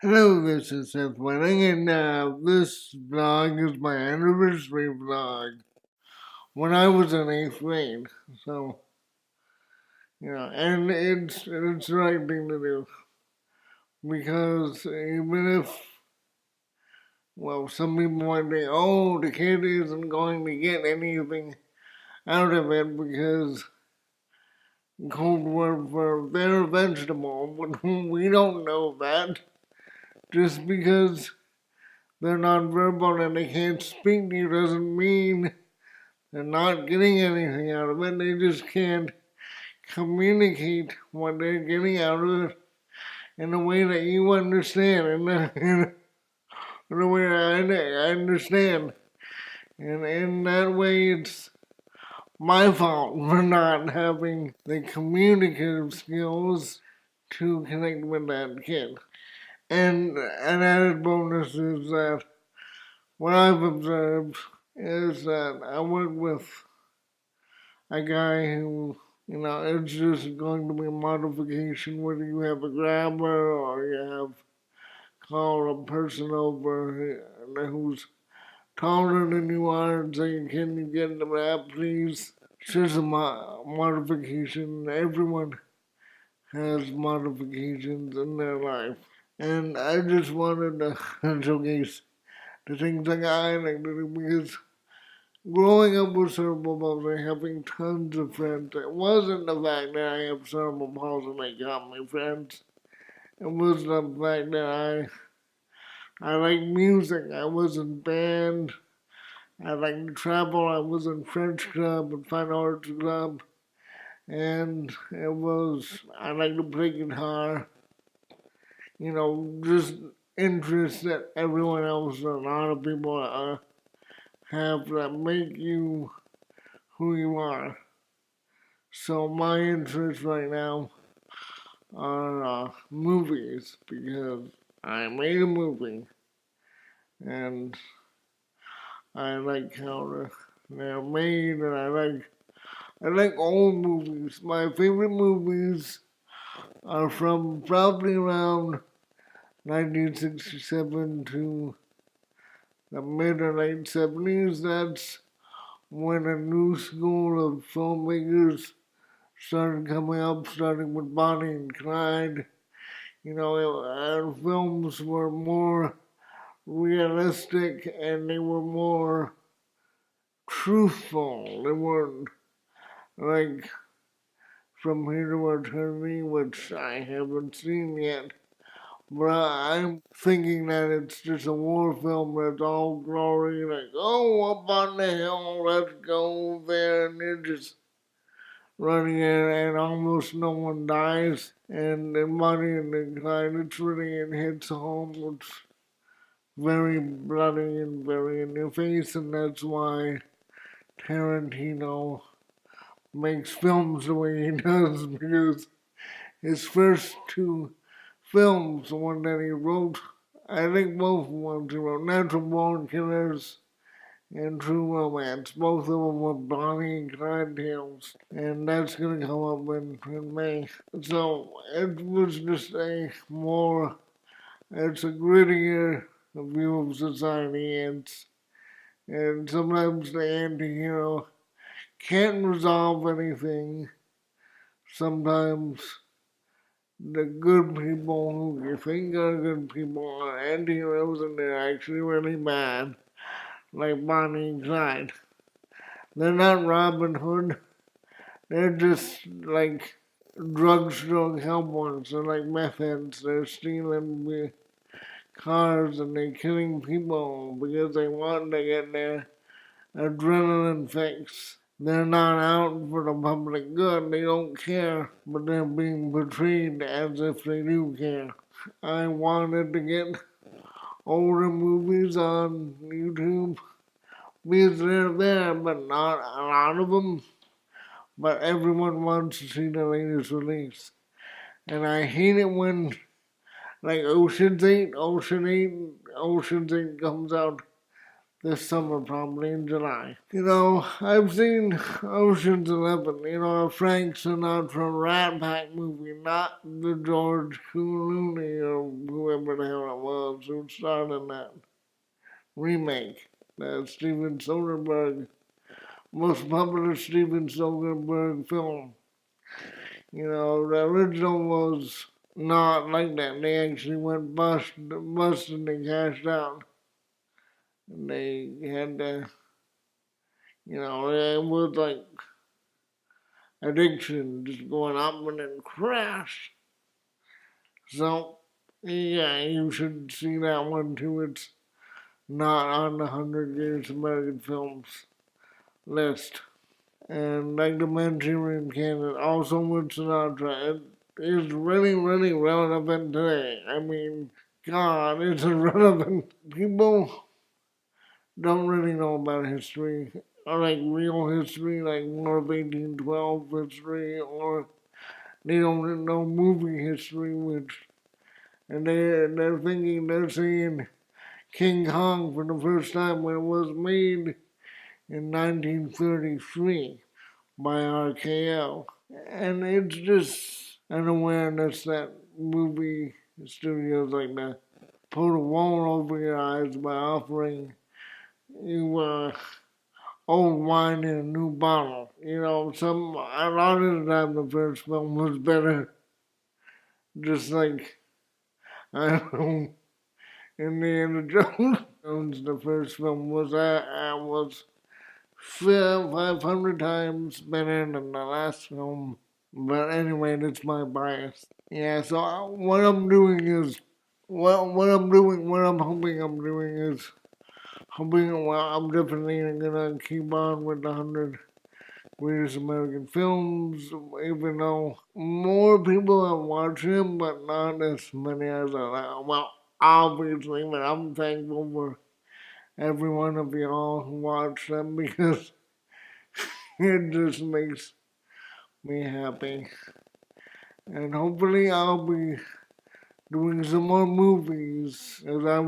Hello, this is Seth Winning, and this vlog is my anniversary vlog when I was in 8th grade. So, and it's the right thing to do because even if, well, some people might think, oh, the kid isn't going to get anything out of it because cold word for their vegetable, but we don't know that just because they're nonverbal and they can't speak to you doesn't mean they're not getting anything out of it. They just can't communicate what they're getting out of it in a way that you understand, in a way that I understand. And in that way, it's my fault for not having the communicative skills to connect with that kid. And an added bonus is that what I've observed is that I work with a guy who, it's just going to be a modification whether you have a grabber or you have called a person over who's taller than you are and saying, can you get the map, please? It's just a modification. Everyone has modifications in their life. And I just wanted to showcase the things that I like to do because growing up with cerebral palsy, having tons of friends, it wasn't the fact that I have cerebral palsy that got me friends. It was the fact that I like music. I was in band. I like to travel. I was in French club and fine arts club. And I like to play guitar. Just interests that everyone else, a lot of people have that make you who you are. So my interests right now are movies because I made a movie and I like how they're made and I like old movies. My favorite movies are from probably around 1967 to the mid or late 70s. That's when a new school of filmmakers started coming up, starting with Bonnie and Clyde. Our films were more realistic and they were more truthful. They weren't like From Here to Eternity, which I haven't seen yet. But I'm thinking that it's just a war film that's all glory, like, oh, up on the hill, let's go there, and they're just running in and almost no one dies. And then Bonnie and Clyde, it's really, it hits home. It's very bloody and very in your face, and that's why Tarantino makes films the way he does, because his first two films, the one that he wrote, I think both ones he wrote, Natural Born Killers and True Romance. Both of them were Bonnie and Clyde tales, and that's going to come up in May. So it was just it's a grittier view of society, and sometimes the anti-hero can't resolve anything. Sometimes the good people who you think are good people are anti-heroes and they're actually really bad, like Bonnie and Clyde. They're not Robin Hood. They're just like drugstore cowboys. They're like meth heads. They're stealing cars and they're killing people because they want to get their adrenaline fix. They're not out for the public good. They don't care, but they're being portrayed as if they do care. I wanted to get older movies on YouTube because they're there, but not a lot of them. But everyone wants to see the latest release. And I hate it when, like Ocean's 8 comes out this summer, probably in July. You know, I've seen Ocean's 11, you know, a Frank Sinatra Rat Pack movie, not the George Clooney or whoever the hell it was who starred in that remake. That Steven Soderbergh, most popular Steven Soderbergh film. You know, the original was not like that. They actually went bust and they cashed out. And they had to, you know, it was like addiction just going up and then crash. So, yeah, you should see that one too. It's not on the 100 Greatest American Films list. And like the Manchurian Candidate, also with Sinatra, it is really, really relevant today. I mean, God, it's irrelevant. People don't really know about history, or like real history, like War of 1812 history, or they don't really know movie history, and they're thinking they're seeing King Kong for the first time when it was made in 1933 by RKO. And it's just an awareness that movie studios like that put a wall over your eyes by offering you old wine in a new bottle. You know, a lot of the time the first film was better. Just like, I don't know, Indiana Jones, the first film was 500 times better than the last film. But anyway, that's my bias. Yeah, so what I'm doing is, what I'm hoping I'm doing is, I'm definitely gonna keep on with the 100 Greatest American Films, even though more people have watched them, but not as many as I like. Well, obviously, but I'm thankful for every one of y'all who watch them because it just makes me happy. And hopefully I'll be doing some more movies as I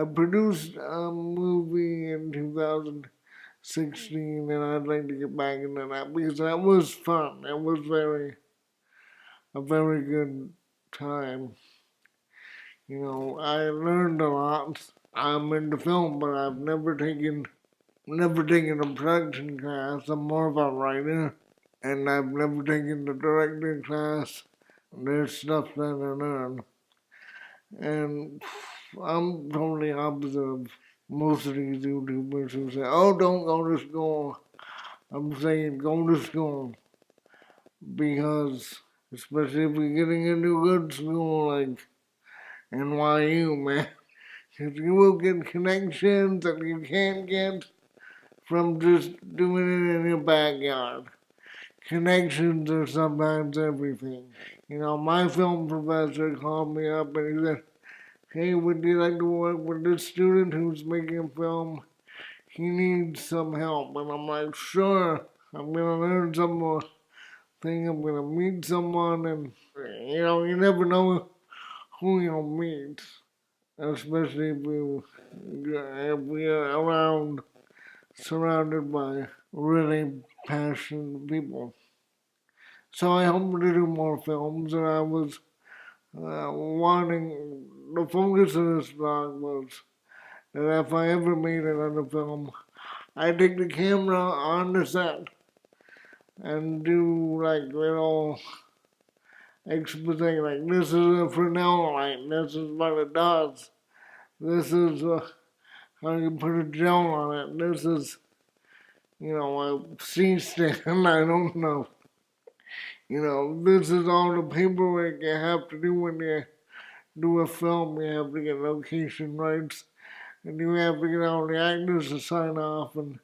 produced a movie in 2016 and I'd like to get back into that because that was fun. It was a very good time. You know, I learned a lot. I'm into film, but I've never taken a production class. I'm more of a writer, and I've never taken the directing class. There's stuff that I learned, and I'm totally opposite of most of these YouTubers who say, "Oh, don't go to school." I'm saying go to school because, especially if you're getting into a good school like NYU, man, because you will get connections that you can't get from just doing it in your backyard. Connections are sometimes everything. You know, my film professor called me up and he said, "Hey, would you like to work with this student who's making a film? He needs some help." And I'm like, "Sure, I'm gonna learn some more thing. I'm gonna meet someone, and you know, you never know who you'll meet, especially if we're surrounded by really passionate people." So I hope to do more films, and I was wanting, the focus of this vlog was that if I ever made another film, I'd take the camera on the set and do like little expose, like this is a Fresnel light, this is what it does, this is how you put a gel on it, this is, you know, a C-stand, I don't know. You know, this is all the paperwork you have to do when you do a film. You have to get location rights, and you have to get all the actors to sign off, and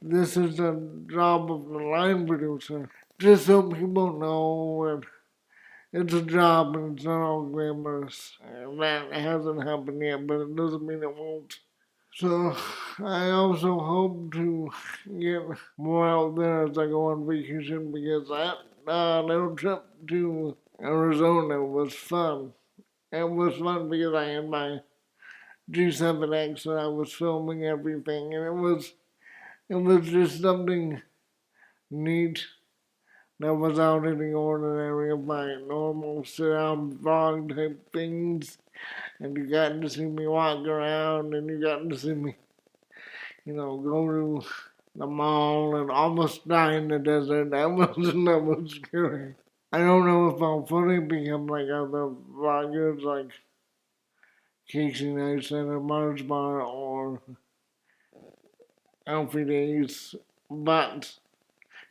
this is the job of the line producer. Just so people know that it's a job and it's not all glamorous. That hasn't happened yet, but it doesn't mean it won't. So I also hope to get more out there as I go on vacation because that little trip to Arizona was fun. It was fun because I had my G7X that I was filming everything, and it was just something neat that was out of the ordinary of my normal sit-down vlog type things. And you got to see me walk around, and you got to see me, go to the mall and almost die in the desert. That was scary. I don't know if I'll fully become like other vloggers like Casey Neistat or Mars Bar or Alfie Days, but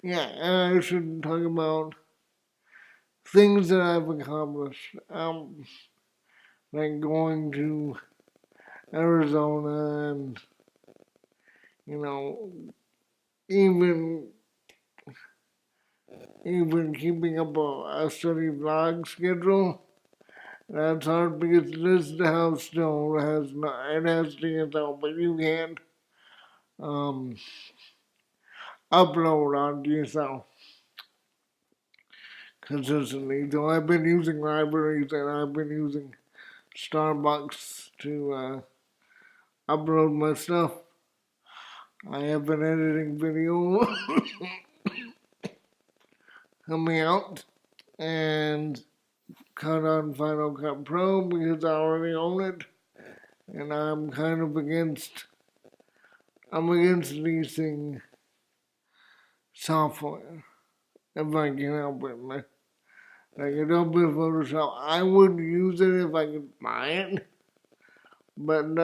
yeah, I should talk about things that I've accomplished. Like going to Arizona and, even keeping up a steady vlog schedule. That's hard because this house still has not, it has DSL, but you can't upload on DSL consistently. So I've been using libraries and I've been using Starbucks to upload my stuff. I have been editing video coming out and cut on Final Cut Pro because I already own it, and I'm kind of against leasing software if I can help it. Like Adobe Photoshop, I would use it if I could buy it, but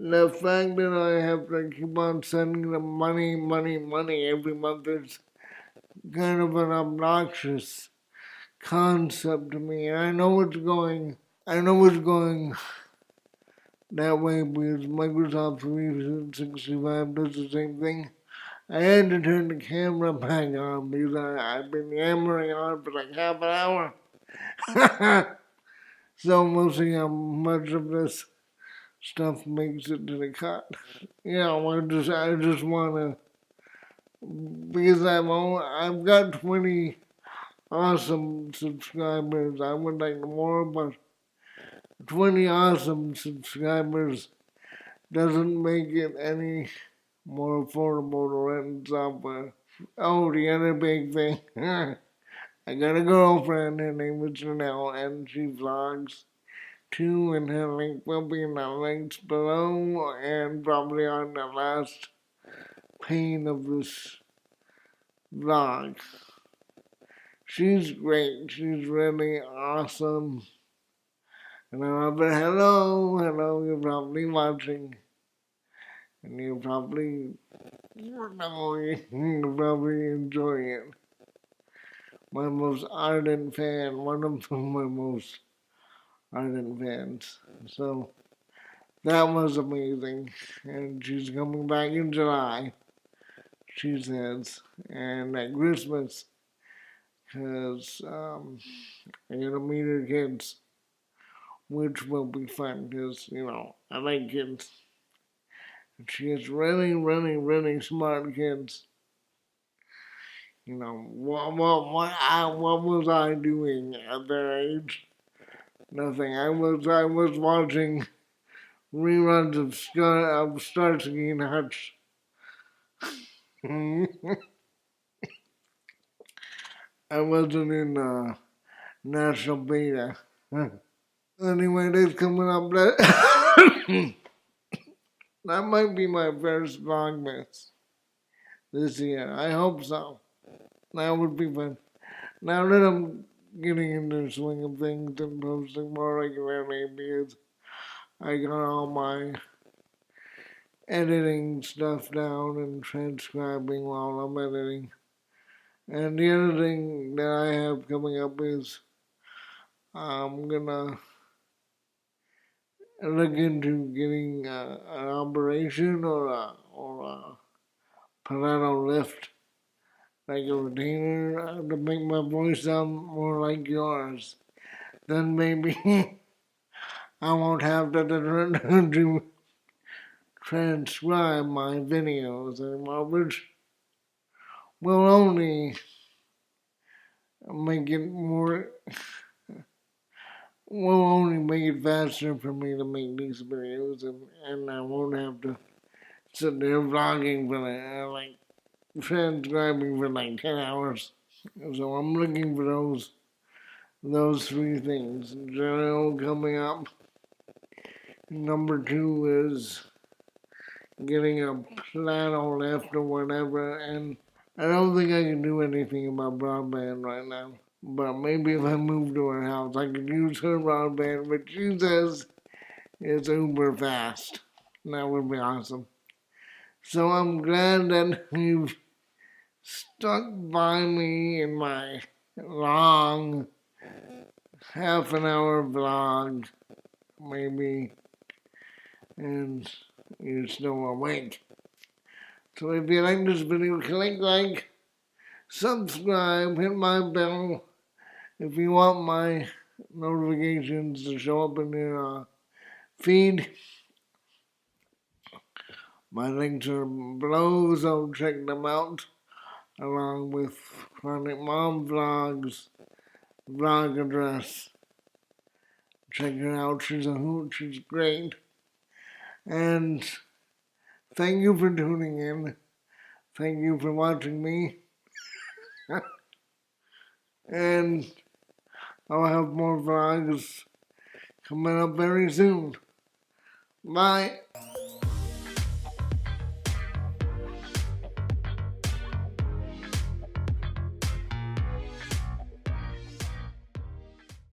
the fact that I have to keep on sending them money every month is kind of an obnoxious concept to me. And I know it's going that way because Microsoft 365 does the same thing. I had to turn the camera back on because I've been yammering on for like half an hour. So we'll see how much of this stuff makes it to the cut. I just wanna, because I've got 20 awesome subscribers. I would like more, but 20 awesome subscribers doesn't make it any more affordable to rent software. Oh, the other big thing. I got a girlfriend, her name is Janel, and she vlogs too, and her link will be in the links below and probably on the last pane of this vlog. She's great. She's really awesome. And I love her. Hello, you're probably watching. And you're probably enjoying it. My most ardent fan, one of my most ardent fans. So that was amazing. And she's coming back in July, she says, and at Christmas, because I gotta meet her kids, which will be fun, because, I like kids. She has really smart kids. What was I doing at their age? Nothing. I was watching reruns of Starsky and Hutch. I wasn't in National Beta. Anyway, that's coming up. That might be my first Vlogmas this year. I hope so. That would be fun. Now that I'm getting into the swing of things and posting more regularly because I got all my editing stuff down and transcribing while I'm editing. And the other thing that I have coming up is I'm gonna look into getting an operation or a piano lift, like a retainer, to make my voice sound more like yours. Then maybe I won't have to transcribe my videos anymore, which will only make it more will only make it faster for me to make these videos, and I won't have to sit there vlogging for like transcribing for like 10 hours. So I'm looking for those three things. Janel coming up. Number 2 is getting a plano left or whatever, and I don't think I can do anything about broadband right now. But maybe if I move to her house, I could use her broadband, but she says it's uber fast. That would be awesome. So I'm glad that you've stuck by me in my long half an hour vlog, maybe, and you're still awake. So if you like this video, click like, subscribe, hit my bell if you want my notifications to show up in your feed. My links are below, so check them out, along with Chronic Mom Vlogs, vlog address. Check her out, she's a hoot, she's great. And thank you for tuning in. Thank you for watching me. And I'll have more vlogs coming up very soon. Bye.